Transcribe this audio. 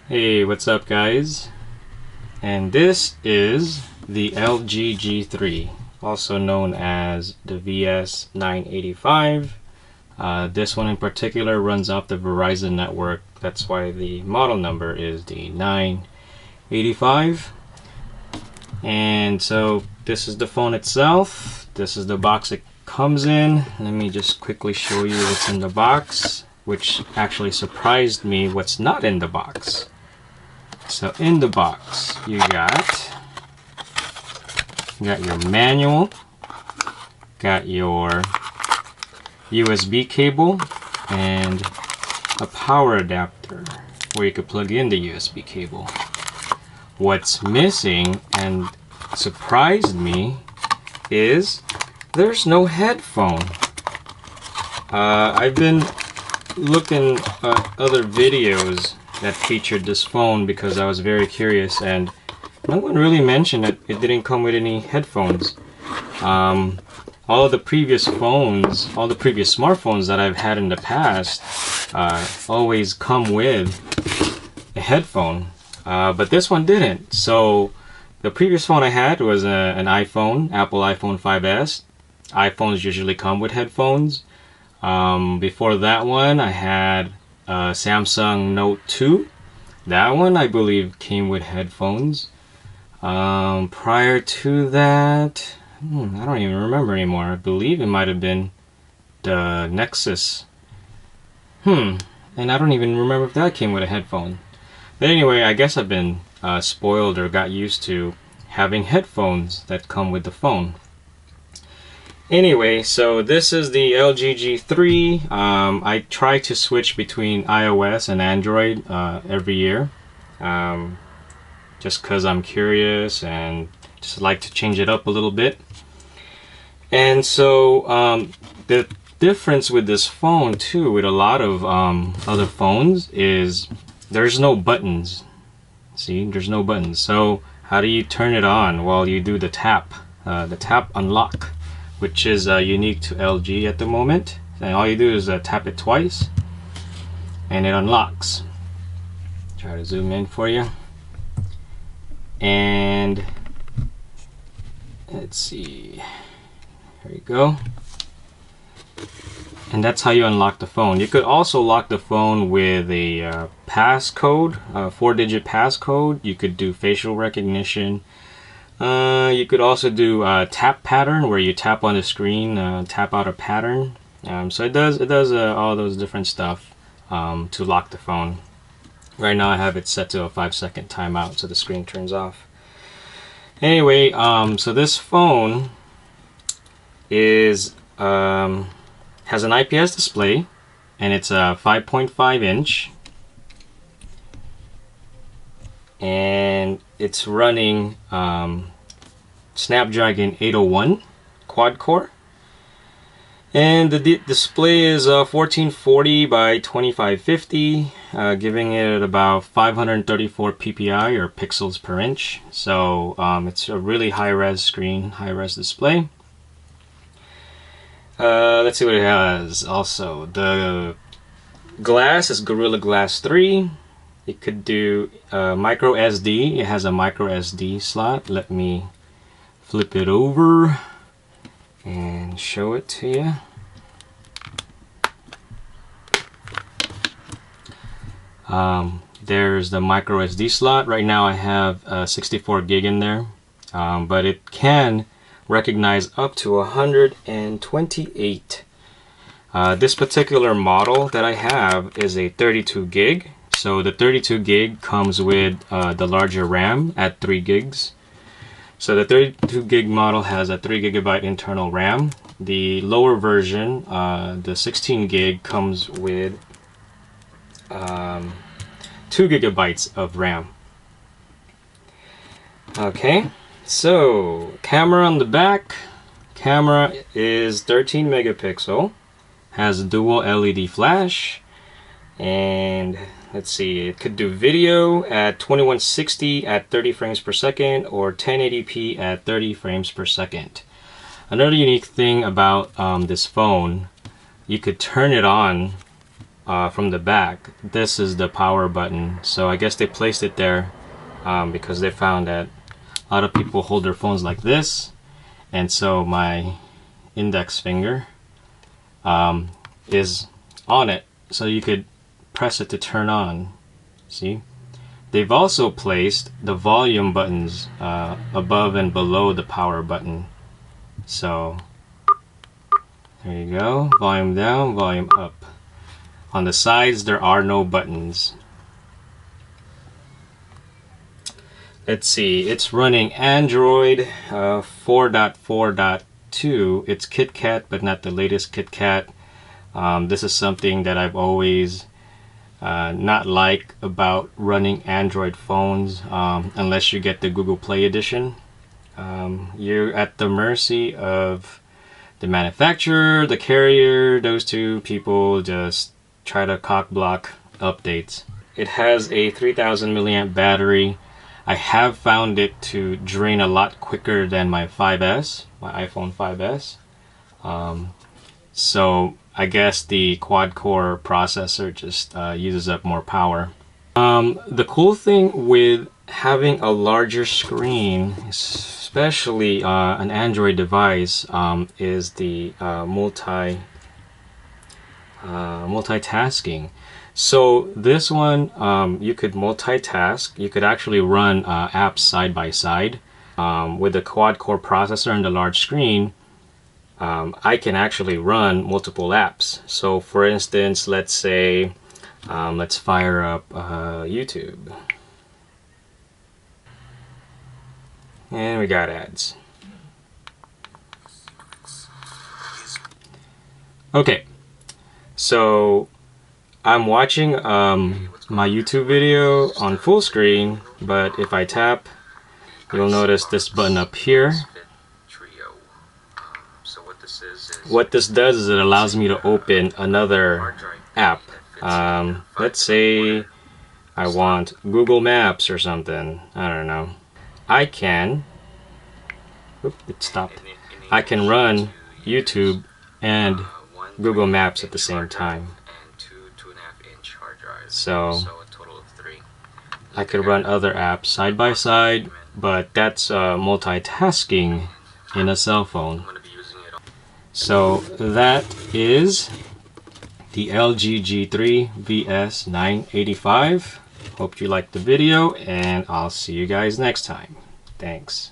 Hey, what's up guys? And this is the LG G3, also known as the Vs985. This one in particular runs off the Verizon network. That's why the model number is the 985. And so this is the phone itself. This is the box it comes in. Let me just quickly show you what's in the box, which actually surprised me what's not in the box. So in the box you got your manual, got your USB cable, and a power adapter where you could plug in the USB cable. What's missing and surprised me is there's no headphone. I've been looking at other videos that featured this phone because I was very curious, and no one really mentioned that it didn't come with any headphones. All of the previous phones, all the previous smartphones that I've had in the past always come with a headphone, but this one didn't. So the previous phone I had was an iPhone, Apple iPhone 5S. iPhones usually come with headphones. Before that one I had Samsung Note 2. That one I believe came with headphones. Prior to that, I don't even remember anymore. I believe it might have been the Nexus. And I don't even remember if that came with a headphone. But anyway, I guess I've been spoiled or got used to having headphones that come with the phone. Anyway, so this is the LG G3. I try to switch between iOS and Android every year, just because I'm curious and just like to change it up a little bit. And so the difference with this phone too, with a lot of other phones, is there's no buttons. See, there's no buttons. So how do you turn it on? Well, you do the tap unlock, which is unique to LG at the moment. And all you do is tap it twice and it unlocks. Try to zoom in for you. And let's see, there you go. And that's how you unlock the phone. You could also lock the phone with a passcode, a 4-digit passcode. You could do facial recognition. You could also do a tap pattern, where you tap on the screen, tap out a pattern. So it does all those different stuff to lock the phone. Right now I have it set to a 5-second timeout, so the screen turns off. Anyway, so this phone is has an IPS display, and it's a 5.5 inch, and it's running Snapdragon 801 quad core, and the display is 1440 by 2550, giving it about 534 ppi, or pixels per inch. So it's a really high-res screen, high-res display. Let's see what it has. Also, the glass is Gorilla Glass 3. It could do micro SD. It has a micro SD slot. Let me flip it over and show it to you. There's the micro SD slot. Right now I have 64 gig in there, but it can recognize up to 128. This particular model that I have is a 32 gig. So the 32 gig comes with the larger RAM at 3 gigs. So the 32 gig model has a 3 gigabyte internal RAM. The lower version, the 16 gig, comes with 2 gigabytes of RAM. Okay, so camera on the back. Camera is 13 megapixel, has a dual LED flash, and let's see, it could do video at 2160 at 30 frames per second, or 1080p at 30 frames per second. Another unique thing about this phone, you could turn it on from the back, this is the power button. So I guess they placed it there because they found that a lot of people hold their phones like this, and so my index finger is on it, so you could press it to turn on. See? They've also placed the volume buttons above and below the power button. So there you go, volume down, volume up. On the sides there are no buttons. Let's see, it's running Android 4.4.2. It's KitKat, but not the latest KitKat. This is something that I've always not liked about running Android phones, unless you get the Google Play edition. You're at the mercy of the manufacturer, the carrier. Those two people just try to cock block updates. It has a 3000 milliamp battery. I have found it to drain a lot quicker than my 5S, my iPhone 5S. So I guess the quad-core processor just uses up more power. The cool thing with having a larger screen, especially an Android device, is the multitasking. So this one, you could multitask. You could actually run apps side by side. With the quad-core processor and the large screen, I can actually run multiple apps. So for instance, let's say, let's fire up YouTube. And we got ads. Okay, so I'm watching my YouTube video on full screen, but if I tap, you'll notice this button up here. What this does is it allows me to open another app. Let's say I want Google Maps or something. I don't know. I can, it stopped. I can run YouTube and Google Maps at the same time. So I could run other apps side by side, but that's multitasking in a cell phone. So that is the LG G3 Vs985. Hope you liked the video, and I'll see you guys next time. Thanks.